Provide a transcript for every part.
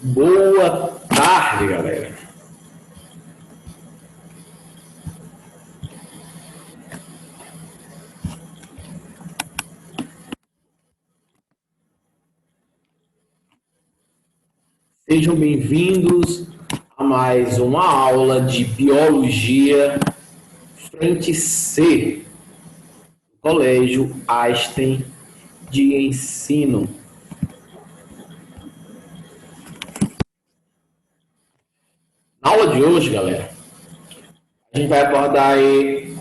Boa tarde, galera. Sejam bem-vindos a mais uma aula de Biologia Frente C, Colégio Einstein de Ensino. Na aula de hoje, galera, a gente vai abordar aí,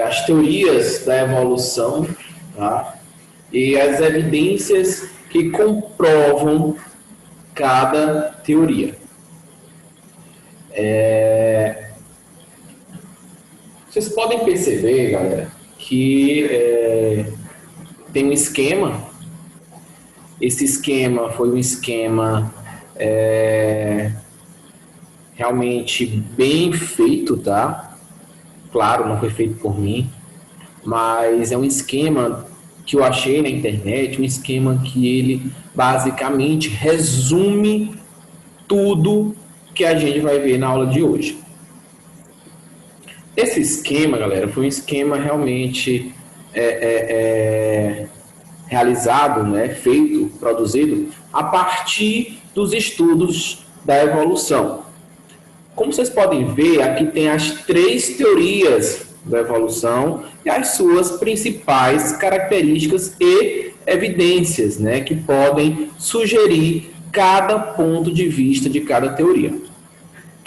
as teorias da evolução, tá? E as evidências que comprovam cada teoria. Vocês podem perceber, galera, que tem um esquema. Esse esquema foi um esquema realmente bem feito, tá? Claro, não foi feito por mim, mas é um esquema que eu achei na internet, um esquema que ele basicamente resume tudo que a gente vai ver na aula de hoje. Esse esquema, galera, foi um esquema realmente realizado, né, feito, produzido a partir dos estudos da evolução. Como vocês podem ver, aqui tem as 3 teorias da evolução e as suas principais características e evidências, né, que podem sugerir cada ponto de vista de cada teoria.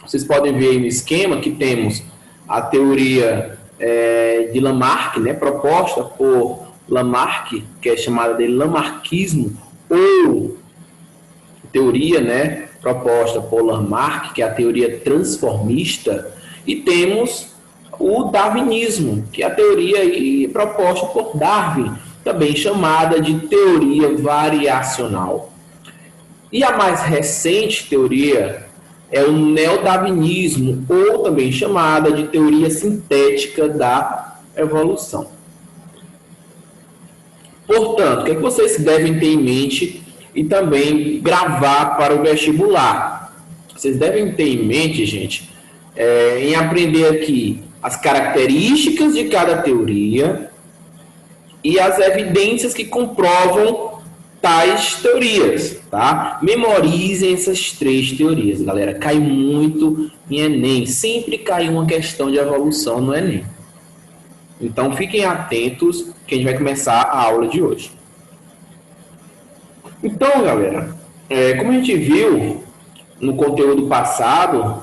Vocês podem ver aí no esquema que temos a teoria de Lamarck, né, proposta por Lamarck, que é chamada de Lamarckismo, ou teoria, né, proposta por Lamarck, que é a teoria transformista, e temos o darwinismo, que é a teoria aí proposta por Darwin, também chamada de teoria variacional. E a mais recente teoria é o neodarwinismo, ou também chamada de teoria sintética da evolução. Portanto, o que vocês devem ter em mente e também gravar para o vestibular? Vocês devem ter em mente, gente, em aprender aqui as características de cada teoria e as evidências que comprovam tais teorias, tá? Memorizem essas 3 teorias, galera. Cai muito em Enem. Sempre cai uma questão de evolução no Enem. Então, fiquem atentos que a gente vai começar a aula de hoje. Então, galera, como a gente viu no conteúdo passado,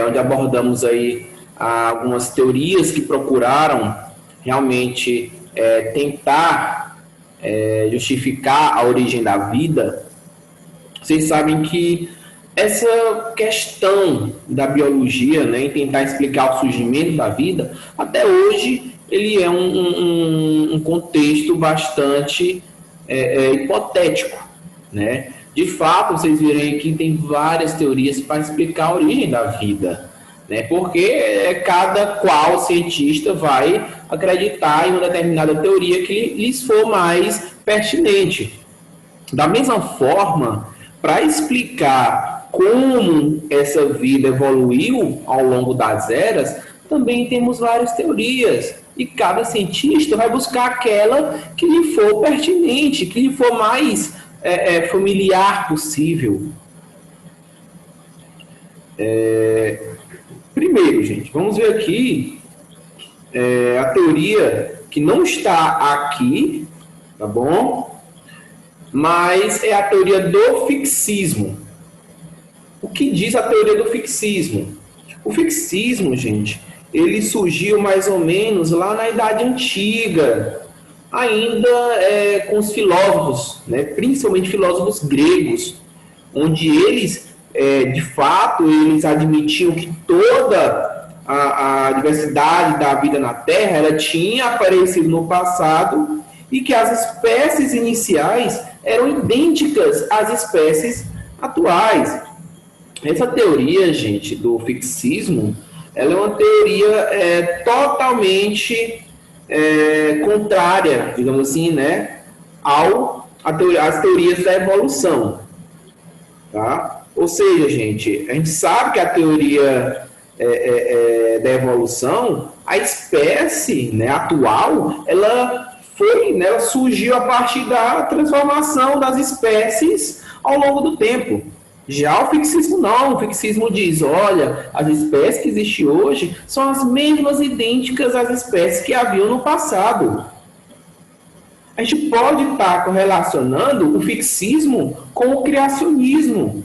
onde abordamos aí algumas teorias que procuraram realmente tentar justificar a origem da vida, vocês sabem que essa questão da biologia, né, em tentar explicar o surgimento da vida, até hoje ele é um contexto bastante hipotético, né? De fato, vocês verem que tem várias teorias para explicar a origem da vida, né? Porque cada qual cientista vai acreditar em uma determinada teoria que lhes for mais pertinente. Da mesma forma, para explicar como essa vida evoluiu ao longo das eras, também temos várias teorias. E cada cientista vai buscar aquela que lhe for pertinente, que lhe for mais familiar possível. Primeiro, gente, vamos ver aqui a teoria que não está aqui, tá bom? Mas é a teoria do fixismo. O que diz a teoria do fixismo? O fixismo, gente, ele surgiu mais ou menos lá na Idade Antiga, ainda com os filósofos, né, principalmente filósofos gregos, onde eles, de fato, eles admitiam que toda a diversidade da vida na Terra ela tinha aparecido no passado e que as espécies iniciais eram idênticas às espécies atuais. Essa teoria, gente, do fixismo, ela é uma teoria totalmente contrária, digamos assim, né, às teorias da evolução. tá? Ou seja, gente, a gente sabe que a teoria da evolução, a espécie, né, atual, ela surgiu a partir da transformação das espécies ao longo do tempo. Já o fixismo não, o fixismo diz, olha, as espécies que existem hoje são as mesmas idênticas às espécies que haviam no passado. A gente pode estar correlacionando o fixismo com o criacionismo,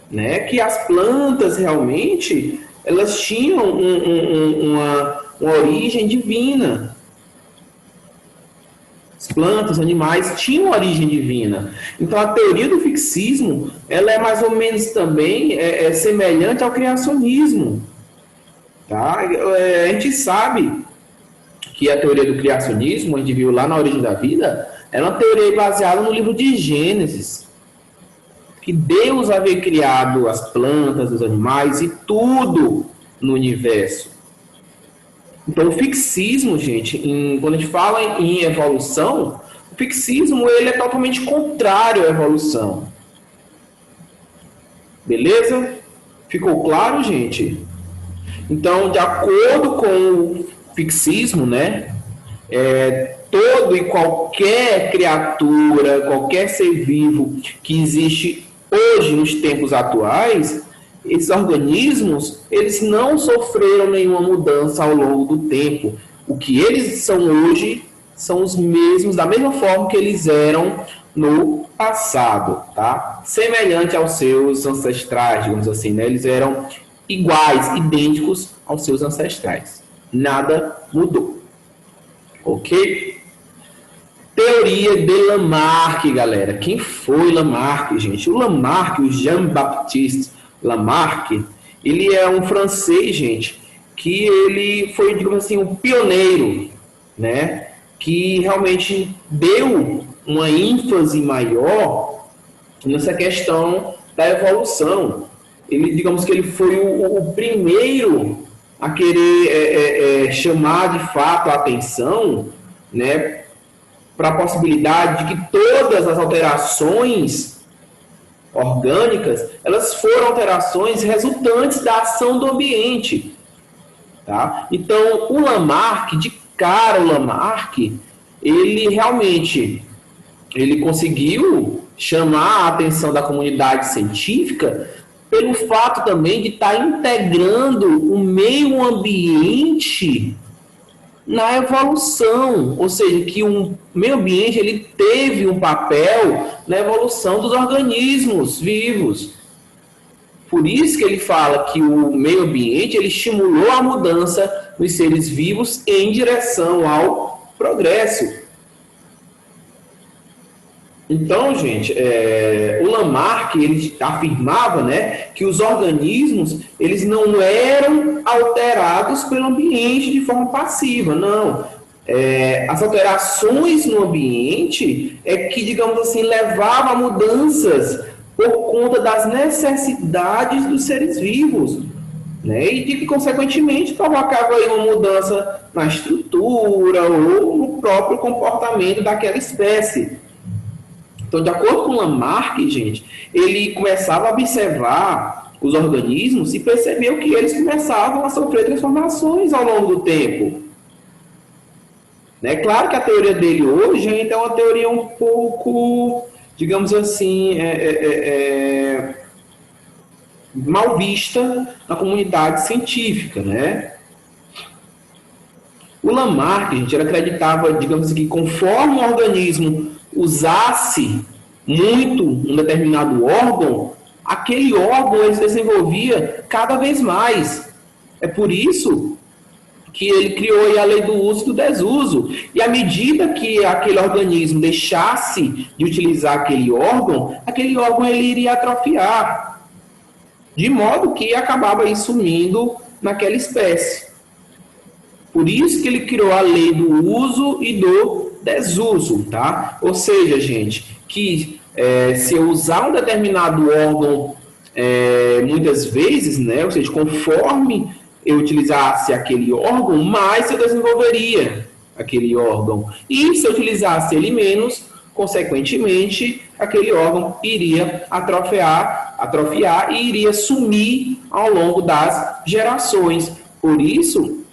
né? Que as plantas realmente elas tinham uma origem divina. As plantas, os animais tinham origem divina. Então a teoria do fixismo ela é mais ou menos também semelhante ao criacionismo. Tá? A gente sabe que a teoria do criacionismo, a gente viu lá na Origem da Vida, é uma teoria baseada no livro de Gênesis. Que Deus havia criado as plantas, os animais e tudo no universo. Então, o fixismo, gente, quando a gente fala em evolução, o fixismo ele é totalmente contrário à evolução. Beleza? Ficou claro, gente? Então, de acordo com o fixismo, né, todo e qualquer criatura, qualquer ser vivo que existe hoje nos tempos atuais, esses organismos, eles não sofreram nenhuma mudança ao longo do tempo. O que eles são hoje são os mesmos, da mesma forma que eles eram no passado, tá? Semelhante aos seus ancestrais, digamos assim, né? Eles eram iguais, idênticos aos seus ancestrais. Nada mudou. Ok? Teoria de Lamarck, galera. Quem foi Lamarck, gente? O Lamarck, o Jean-Baptiste Lamarck, ele é um francês, gente, que ele foi, digamos assim, um pioneiro, né? Que realmente deu uma ênfase maior nessa questão da evolução. Ele, digamos que ele foi o primeiro a querer chamar de fato a atenção, né, para a possibilidade de que todas as alterações orgânicas, elas foram alterações resultantes da ação do ambiente. Tá? Então, o Lamarck, de cara, o Lamarck, ele realmente conseguiu chamar a atenção da comunidade científica pelo fato também de estar integrando o meio ambiente na evolução, ou seja, que o meio ambiente ele teve um papel na evolução dos organismos vivos. Por isso que ele fala que o meio ambiente ele estimulou a mudança dos seres vivos em direção ao progresso. Então, gente, o Lamarck ele afirmava, né, que os organismos eles não eram alterados pelo ambiente de forma passiva, não. As alterações no ambiente é que, digamos assim, levavam a mudanças por conta das necessidades dos seres vivos, né, e de que, consequentemente, provocava aí uma mudança na estrutura ou no próprio comportamento daquela espécie. Então, de acordo com Lamarck, gente, ele começava a observar os organismos e percebeu que eles começavam a sofrer transformações ao longo do tempo. É claro que a teoria dele hoje ainda é uma teoria um pouco, digamos assim, mal vista na comunidade científica, né? O Lamarck, gente, ele acreditava, digamos assim, que conforme o organismo usasse muito um determinado órgão, aquele órgão ele se desenvolvia cada vez mais. É por isso que ele criou a lei do uso e do desuso. E à medida que aquele organismo deixasse de utilizar aquele órgão ele iria atrofiar. De modo que acabava aí sumindo naquela espécie. Por isso que ele criou a lei do uso e do desuso, tá? Ou seja, gente, que se eu usar um determinado órgão muitas vezes, né? Ou seja, conforme eu utilizasse aquele órgão, mais eu desenvolveria aquele órgão. E se eu utilizasse ele menos, consequentemente, aquele órgão iria atrofiar e iria sumir ao longo das gerações. Por isso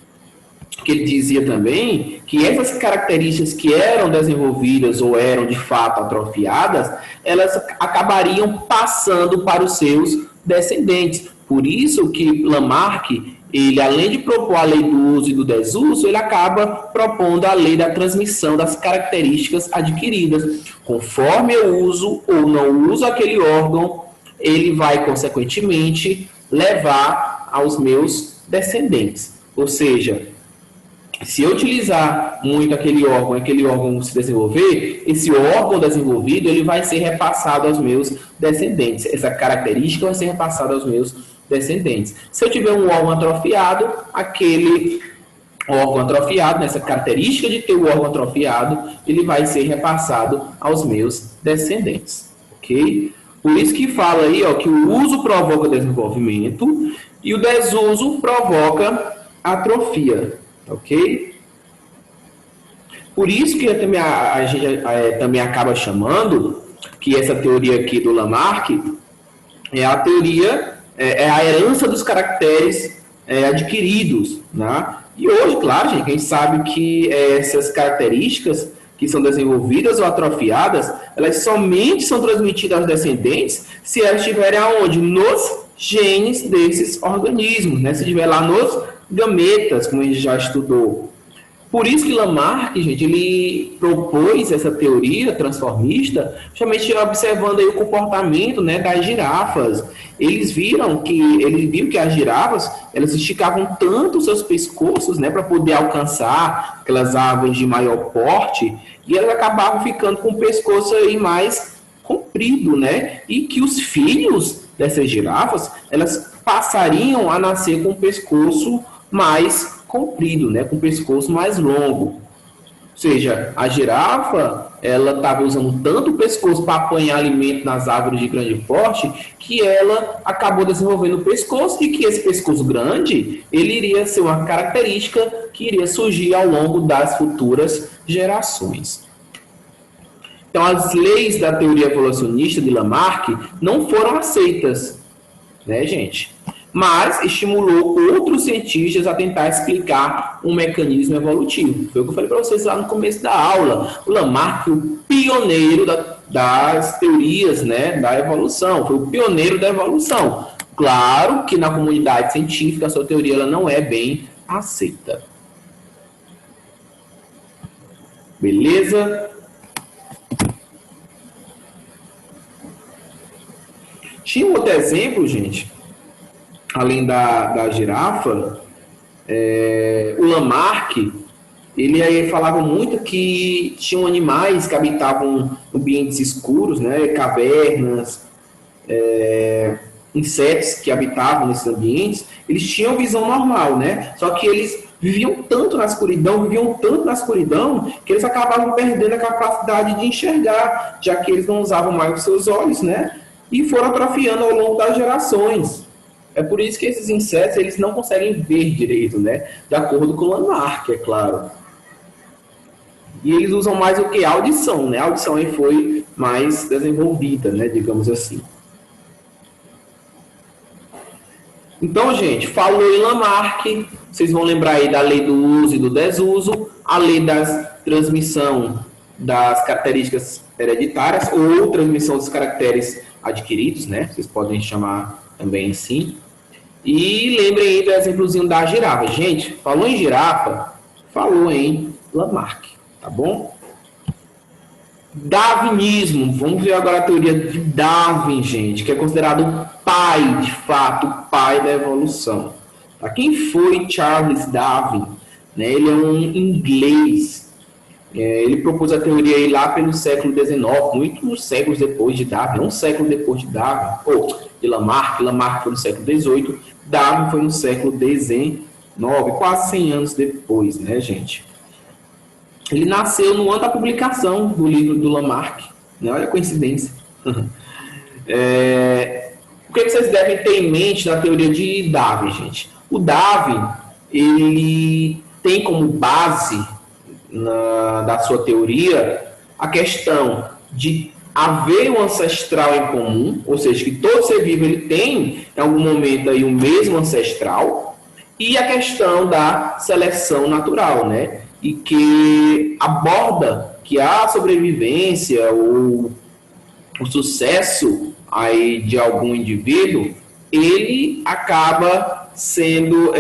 que ele dizia também que essas características que eram desenvolvidas ou eram de fato atrofiadas, elas acabariam passando para os seus descendentes. Por isso que Lamarck, ele, além de propor a lei do uso e do desuso, ele acaba propondo a lei da transmissão das características adquiridas. Conforme eu uso ou não uso aquele órgão, ele vai, consequentemente, levar aos meus descendentes. Ou seja, se eu utilizar muito aquele órgão se desenvolver, esse órgão desenvolvido ele vai ser repassado aos meus descendentes. Essa característica vai ser repassada aos meus descendentes. Se eu tiver um órgão atrofiado, aquele órgão atrofiado, essa característica de ter o órgão atrofiado, ele vai ser repassado aos meus descendentes. Ok? Por isso que fala aí que o uso provoca desenvolvimento e o desuso provoca atrofia. Ok? Por isso que a gente também acaba chamando que essa teoria aqui do Lamarck é a teoria, é a herança dos caracteres adquiridos, né? E hoje, claro, gente, a gente sabe que essas características que são desenvolvidas ou atrofiadas, elas somente são transmitidas aos descendentes se elas estiverem aonde? Nos genes desses organismos, né? Se estiver lá nos gametas, como a gente já estudou. Por isso que Lamarck, gente, ele propôs essa teoria transformista, justamente observando aí o comportamento, né, das girafas. Ele viu que as girafas, elas esticavam tanto os seus pescoços, né, para poder alcançar aquelas árvores de maior porte, e elas acabavam ficando com o pescoço aí mais comprido, né? E que os filhos dessas girafas, elas passariam a nascer com o pescoço mais comprido, né, com o pescoço mais longo. Ou seja, a girafa, ela estava usando tanto o pescoço para apanhar alimento nas árvores de grande porte, que ela acabou desenvolvendo o pescoço, e que esse pescoço grande, ele iria ser uma característica que iria surgir ao longo das futuras gerações. Então, as leis da teoria evolucionista de Lamarck não foram aceitas, né, gente? Mas estimulou outros cientistas a tentar explicar um mecanismo evolutivo. Foi o que eu falei para vocês lá no começo da aula. O Lamarck foi o pioneiro das teorias, né, da evolução, foi o pioneiro da evolução. Claro que na comunidade científica a sua teoria ela não é bem aceita. Beleza? Tinha um outro exemplo, gente, além da girafa, o Lamarck, ele aí falava muito que tinham animais que habitavam ambientes escuros, né, cavernas, insetos que habitavam nesses ambientes, eles tinham visão normal, né? Só que eles viviam tanto na escuridão, que eles acabavam perdendo a capacidade de enxergar, já que eles não usavam mais os seus olhos, né? E foram atrofiando ao longo das gerações. É por isso que esses insetos eles não conseguem ver direito, né? De acordo com o Lamarck, é claro. E eles usam mais o que? A audição, né? A audição aí foi mais desenvolvida, né? Digamos assim. Então, gente, falou em Lamarck, vocês vão lembrar aí da lei do uso e do desuso, a lei da transmissão das características hereditárias ou transmissão dos caracteres adquiridos, né? Vocês podem chamar também assim. E lembrem aí do exemplozinho da girafa. Gente, falou em girafa, falou em Lamarck, tá bom? Darwinismo. Vamos ver agora a teoria de Darwin, gente, que é considerado o pai, de fato, o pai da evolução. Tá? Quem foi Charles Darwin? Né? Ele é um inglês. Ele propôs a teoria aí lá pelo século XIX, muitos séculos depois de Darwin, um século depois de Darwin, de Lamarck. Lamarck foi no século XVIII, Darwin foi no século XIX, quase 100 anos depois, né, gente? Ele nasceu no ano da publicação do livro do Lamarck, né? Olha a coincidência. O que vocês devem ter em mente na teoria de Darwin, gente? O Darwin, ele tem como base da sua teoria a questão de haver um ancestral em comum, ou seja, que todo ser vivo ele tem em algum momento aí o mesmo ancestral, e a questão da seleção natural, né? E que aborda que a sobrevivência ou o sucesso aí de algum indivíduo, ele acaba sendo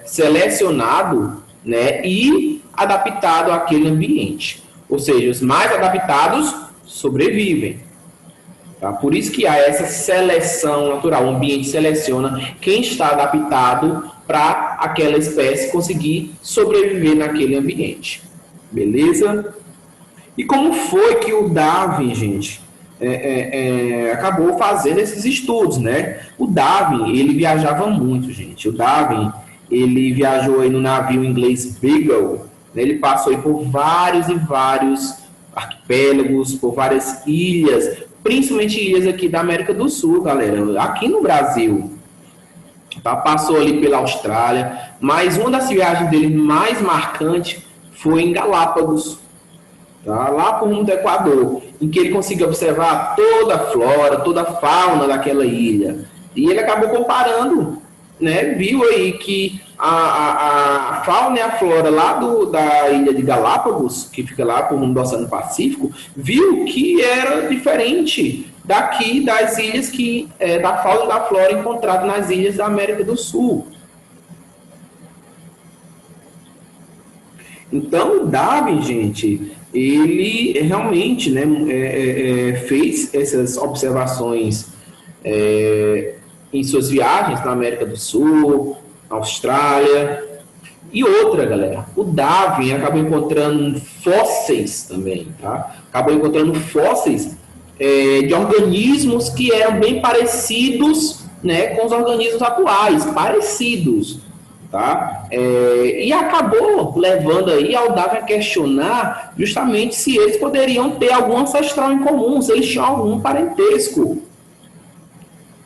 selecionado, né, e adaptado àquele ambiente. Ou seja, os mais adaptados sobrevivem. Tá? Por isso que há essa seleção natural. O ambiente seleciona quem está adaptado para aquela espécie conseguir sobreviver naquele ambiente. Beleza? E como foi que o Darwin, gente, acabou fazendo esses estudos, né? O Darwin, ele viajava muito, gente. O Darwin, ele viajou aí no navio inglês Beagle, né? Ele passou aí por vários e vários arquipélagos, por várias ilhas, principalmente ilhas aqui da América do Sul, galera, aqui no Brasil. Tá? Passou ali pela Austrália, mas uma das viagens dele mais marcantes foi em Galápagos, tá? Lá por rumo do Equador, em que ele conseguiu observar toda a flora, toda a fauna daquela ilha. E ele acabou comparando, né? Viu aí que a fauna e a flora lá da ilha de Galápagos, que fica lá por rumo do Oceano Pacífico, viu que era diferente daqui das ilhas da fauna e da flora encontrada nas ilhas da América do Sul. Então, o Darwin, gente, ele realmente, né, fez essas observações em suas viagens na América do Sul, na Austrália. E outra, galera, o Darwin acabou encontrando fósseis também, tá? Acabou encontrando fósseis de organismos que eram bem parecidos, né, com os organismos atuais, parecidos. Tá? E acabou levando aí ao Darwin a questionar justamente se eles poderiam ter algum ancestral em comum, se eles tinham algum parentesco.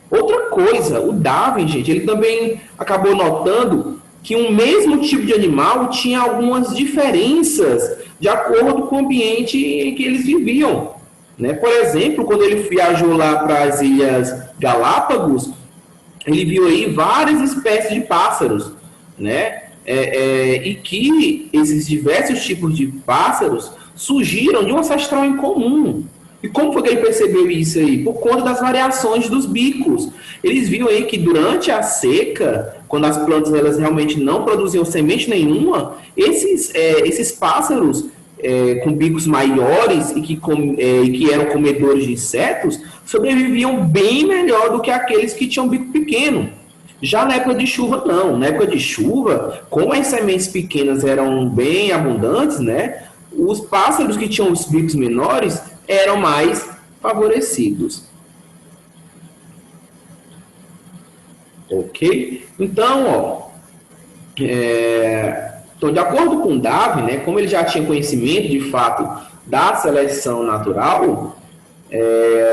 Outra coisa, o Darwin, gente, ele também acabou notando que um mesmo tipo de animal tinha algumas diferenças de acordo com o ambiente em que eles viviam, né? Por exemplo, quando ele viajou lá para as Ilhas Galápagos, ele viu aí várias espécies de pássaros, né? E que esses diversos tipos de pássaros surgiram de um ancestral em comum. E como foi que ele percebeu isso aí? Por conta das variações dos bicos. Eles viram aí que durante a seca, quando as plantas elas realmente não produziam semente nenhuma, esses pássaros com bicos maiores e que eram comedores de insetos sobreviviam bem melhor do que aqueles que tinham bico pequeno. Já na época de chuva, não. Na época de chuva, como as sementes pequenas eram bem abundantes, né, os pássaros que tinham os bicos menores eram mais favorecidos. Ok? Então, então, de acordo com Darwin, né, como ele já tinha conhecimento, de fato, da seleção natural,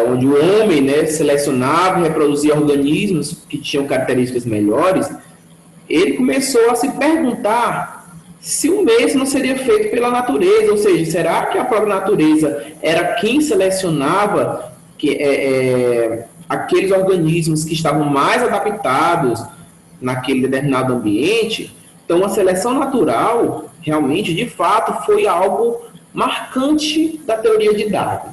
onde o homem, né, selecionava e reproduzia organismos que tinham características melhores, ele começou a se perguntar se o mesmo não seria feito pela natureza, ou seja, será que a própria natureza era quem selecionava aqueles organismos que estavam mais adaptados naquele determinado ambiente? Então, a seleção natural, realmente, de fato, foi algo marcante da teoria de Darwin.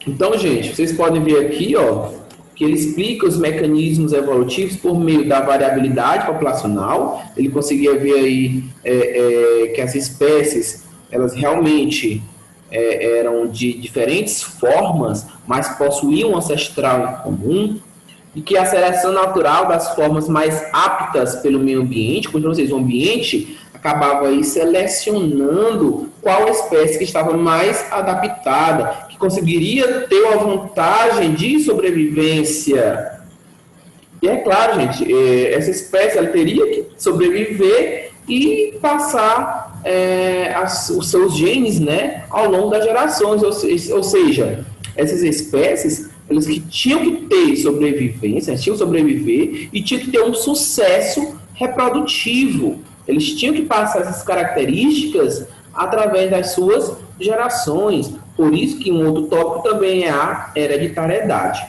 Então, gente, vocês podem ver aqui, ó, que ele explica os mecanismos evolutivos por meio da variabilidade populacional. Ele conseguia ver aí que as espécies, elas realmente eram de diferentes formas, mas possuíam um ancestral em comum, e que a seleção natural das formas mais aptas pelo meio ambiente, como vocês, o ambiente acabava aí selecionando qual espécie que estava mais adaptada, que conseguiria ter uma vantagem de sobrevivência. E é claro, gente, essa espécie ela teria que sobreviver e passar os seus genes, né, ao longo das gerações, ou seja, essas espécies elas que tinham que ter sobrevivência, tinham que sobreviver e tinham que ter um sucesso reprodutivo. Eles tinham que passar essas características através das suas gerações. Por isso que um outro tópico também é a hereditariedade.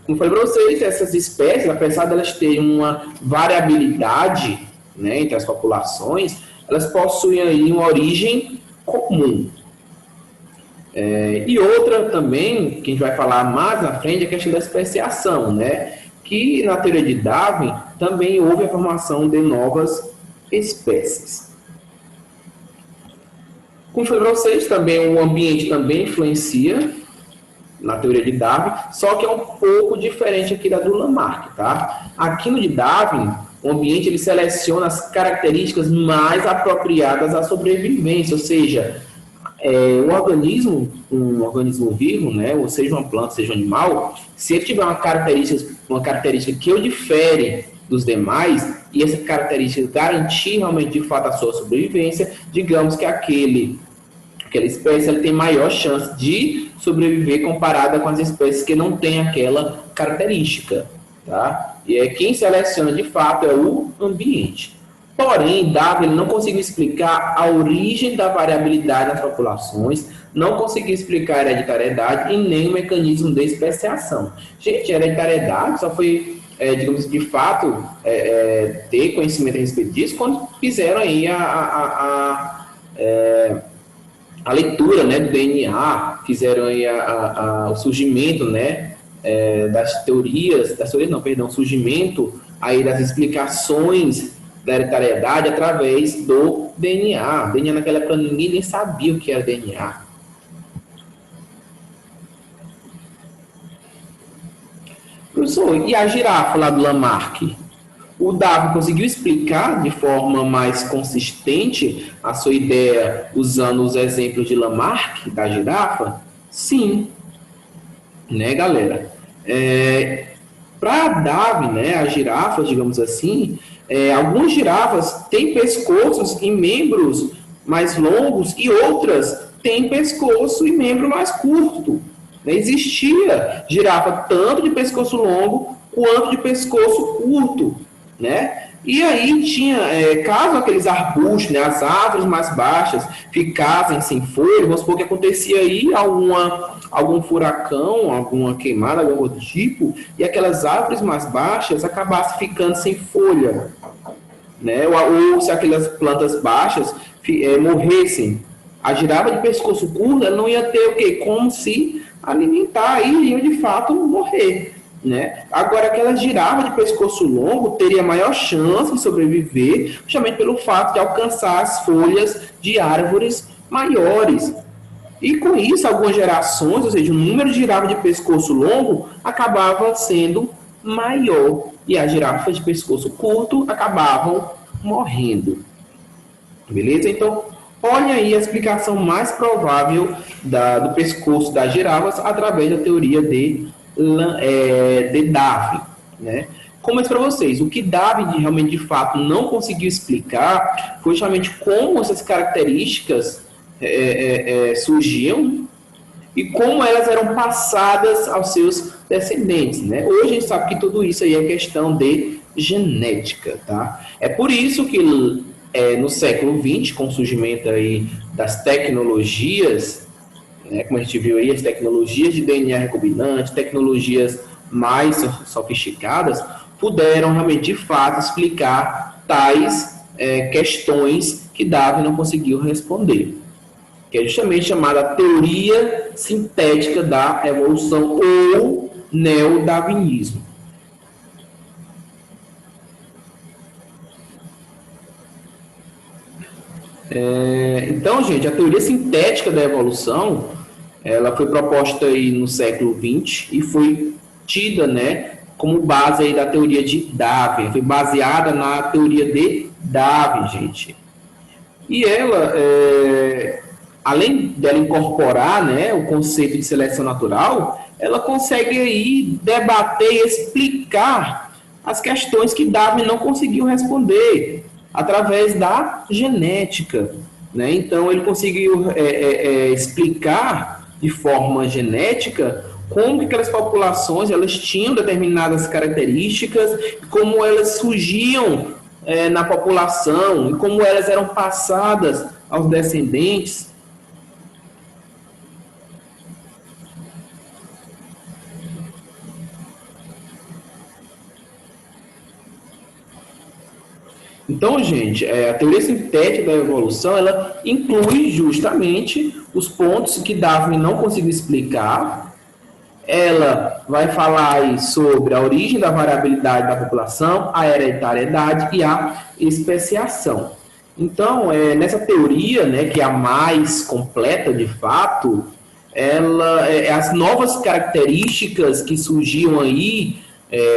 Como falei para vocês, essas espécies, apesar de elas terem uma variabilidade, né, entre as populações, elas possuem aí uma origem comum. E outra também, que a gente vai falar mais na frente, é a questão da especiação, né? Que na teoria de Darwin também houve a formação de novas espécies. Como falei para vocês, também o ambiente também influencia na teoria de Darwin, só que é um pouco diferente aqui da do Lamarck, tá? Aqui no de Darwin, o ambiente ele seleciona as características mais apropriadas à sobrevivência, ou seja, um organismo vivo, né, ou seja uma planta, seja um animal, se ele tiver uma característica que o difere dos demais, e essa característica garantir realmente de fato a sua sobrevivência, digamos que aquela espécie ela tem maior chance de sobreviver comparada com as espécies que não têm aquela característica, tá? E quem seleciona de fato é o ambiente. Porém, Darwin não conseguiu explicar a origem da variabilidade nas populações, não conseguiu explicar a hereditariedade e nem o mecanismo de especiação. Gente, a hereditariedade só foi, digamos, de fato, ter conhecimento a respeito disso quando fizeram aí a leitura, né, do DNA, fizeram aí o surgimento, né, o surgimento aí das explicações da hereditariedade através do DNA. DNA naquela época ninguém nem sabia o que era DNA. Professor, e a girafa lá do Lamarck? O Darwin conseguiu explicar de forma mais consistente a sua ideia usando os exemplos de Lamarck, da girafa? Sim. Né, galera? Para Darwin, né, as girafas, digamos assim, algumas girafas têm pescoços e membros mais longos e outras têm pescoço e membro mais curto. Existia girafa tanto de pescoço longo quanto de pescoço curto, né? E aí tinha, caso aqueles arbustos, né, as árvores mais baixas ficassem sem folha, vamos supor que acontecia aí algum furacão, alguma queimada, algum outro tipo, e aquelas árvores mais baixas acabassem ficando sem folha, né? Ou se aquelas plantas baixas morressem, a girafa de pescoço curto ela não ia ter o quê? Como se alimentar e iriam de fato morrer, né? Agora, aquela girafa de pescoço longo teria maior chance de sobreviver, justamente pelo fato de alcançar as folhas de árvores maiores. E com isso, algumas gerações, ou seja, o número de girafas de pescoço longo acabava sendo maior. E as girafas de pescoço curto acabavam morrendo. Beleza? Então, olha aí a explicação mais provável do pescoço das girafas através da teoria de Darwin, né? Como eu disse para vocês, o que Darwin realmente de fato não conseguiu explicar foi justamente como essas características surgiam e como elas eram passadas aos seus descendentes, né? Hoje a gente sabe que tudo isso aí é questão de genética, tá? É por isso que no século XX, com o surgimento aí das tecnologias, como a gente viu aí, as tecnologias de DNA recombinante, tecnologias mais sofisticadas, puderam realmente, de fato, explicar tais questões que Darwin não conseguiu responder, que é justamente chamada teoria sintética da evolução ou neodarwinismo. Então, gente, a teoria sintética da evolução ela foi proposta aí no século XX e foi tida, né, como base aí da teoria de Darwin, foi baseada na teoria de Darwin, gente. E ela, além dela incorporar, né, o conceito de seleção natural, ela consegue aí debater e explicar as questões que Darwin não conseguiu responder através da genética, né? Então, ele conseguiu explicar de forma genética como que aquelas populações elas tinham determinadas características, como elas surgiam na população e como elas eram passadas aos descendentes. Então, gente, a teoria sintética da evolução, ela inclui justamente os pontos que Darwin não conseguiu explicar. Ela vai falar aí sobre a origem da variabilidade da população, a hereditariedade e a especiação. Então, nessa teoria, né, que é a mais completa de fato, as novas características que surgiam aí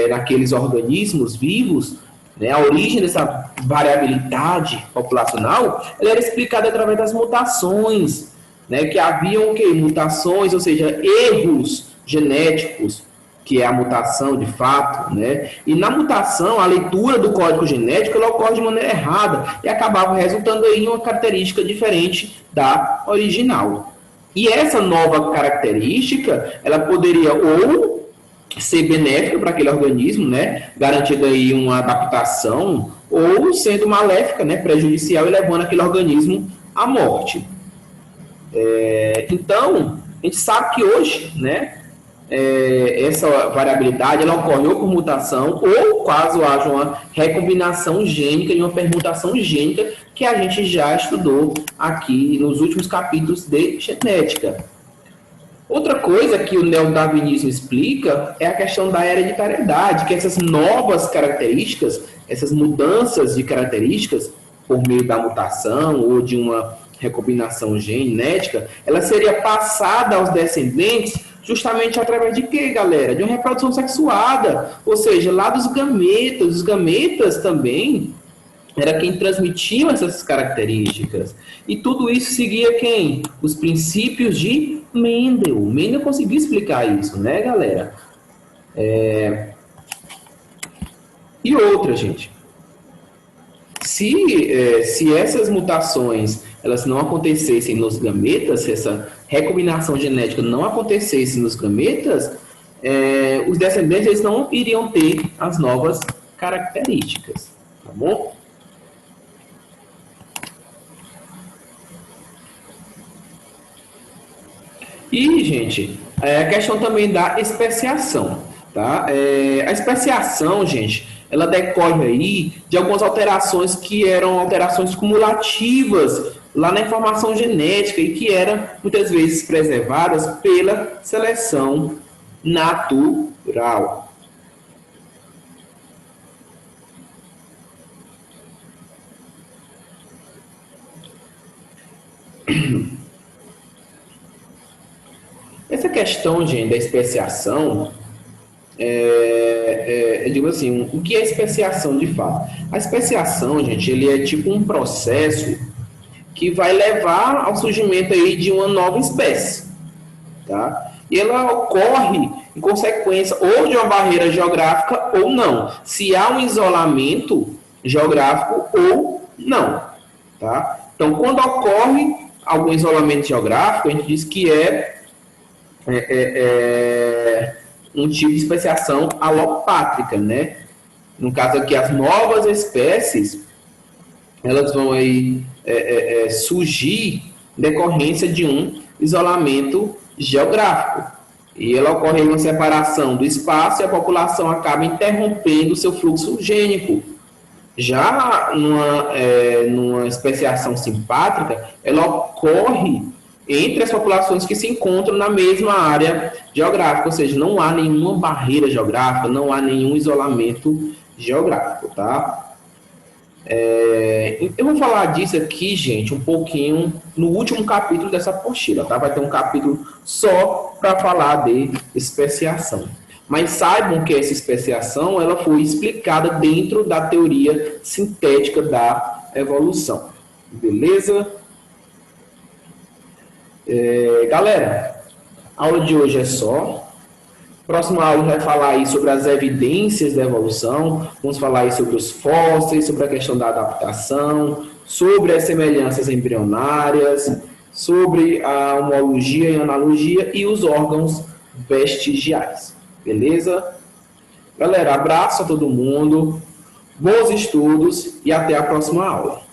naqueles organismos vivos, né, a origem dessa variabilidade populacional, ela era explicada através das mutações, né, que haviam mutações, ou seja, erros genéticos, que é a mutação de fato, né? E na mutação, a leitura do código genético ela ocorre de maneira errada e acabava resultando em uma característica diferente da original. E essa nova característica, ela poderia ou ser benéfica para aquele organismo, né, garantindo aí uma adaptação, ou sendo maléfica, né, prejudicial e levando aquele organismo à morte. Então, a gente sabe que hoje, né, essa variabilidade ela ocorre ou por mutação ou caso haja uma recombinação gênica e uma permutação gênica que a gente já estudou aqui nos últimos capítulos de genética. Outra coisa que o neodarwinismo explica é a questão da hereditariedade, que essas novas características, essas mudanças de características por meio da mutação ou de uma recombinação genética, ela seria passada aos descendentes justamente através de quê, galera? De uma reprodução sexuada, ou seja, lá dos gametas. Os gametas também era quem transmitiam essas características. E tudo isso seguia quem? Os princípios de Mendel. Mendel conseguiu explicar isso, né, galera? E outra, gente. Se essas mutações elas não acontecessem nos gametas, se essa recombinação genética não acontecesse nos gametas, os descendentes eles não iriam ter as novas características, tá bom? E, gente, a questão também da especiação, tá? A especiação, gente, ela decorre aí de algumas alterações que eram alterações cumulativas lá na informação genética e que eram muitas vezes preservadas pela seleção natural. Essa questão, gente, da especiação, eu digo assim, o que é especiação de fato? A especiação, gente, ele é tipo um processo que vai levar ao surgimento aí de uma nova espécie, tá? E ela ocorre em consequência ou de uma barreira geográfica ou não, se há um isolamento geográfico ou não, tá? Então, quando ocorre algum isolamento geográfico, a gente diz que um tipo de especiação alopátrica, né? No caso aqui, as novas espécies, elas vão aí surgir em decorrência de um isolamento geográfico. E ela ocorre em uma separação do espaço e a população acaba interrompendo o seu fluxo gênico. Já numa especiação simpátrica, ela ocorre entre as populações que se encontram na mesma área geográfica, ou seja, não há nenhuma barreira geográfica, não há nenhum isolamento geográfico, tá? Eu vou falar disso aqui, gente, um pouquinho no último capítulo dessa apostila, tá? Vai ter um capítulo só para falar de especiação. Mas saibam que essa especiação ela foi explicada dentro da teoria sintética da evolução. Beleza? Galera, a aula de hoje é só. Próxima aula vai falar aí sobre as evidências da evolução, vamos falar aí sobre os fósseis, sobre a questão da adaptação, sobre as semelhanças embrionárias, sobre a homologia e analogia e os órgãos vestigiais. Beleza? Galera, abraço a todo mundo, bons estudos e até a próxima aula.